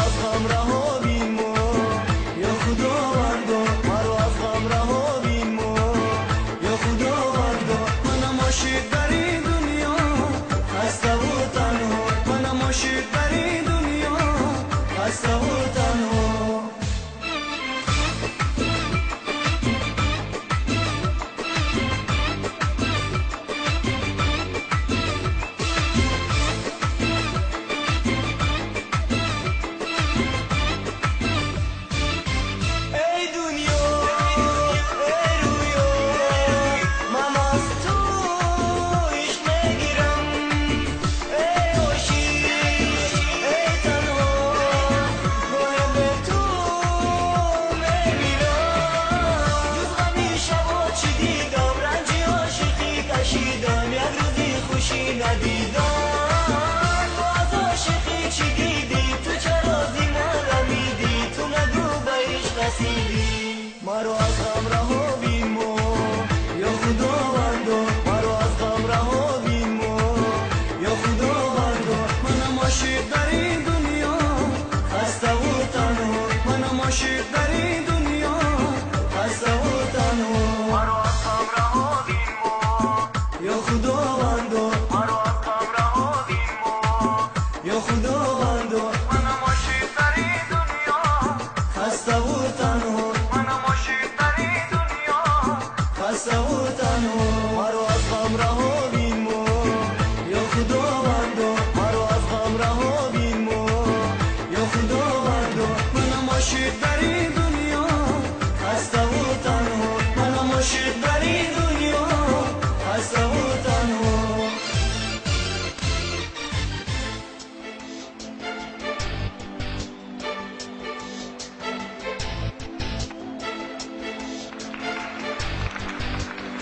از غم رها بین ما، یا خداوندا مرا از غم رها بین ما، یا خداوندا. منم عاشق در این دنیا خسته و تنها، منم عاشق در این دنیا خسته و تنها. ندیدم تو از عاشقی چی دیدی؟ تو چرا زی من رمیدی؟ تو نگو به عشق رسیدی. مرا از غم رها بین ما، یا خداوندا مرا از غم رها بین ما، یا خداوندا. منم عاشق در این دنیا خسته و تنها، منم عاشق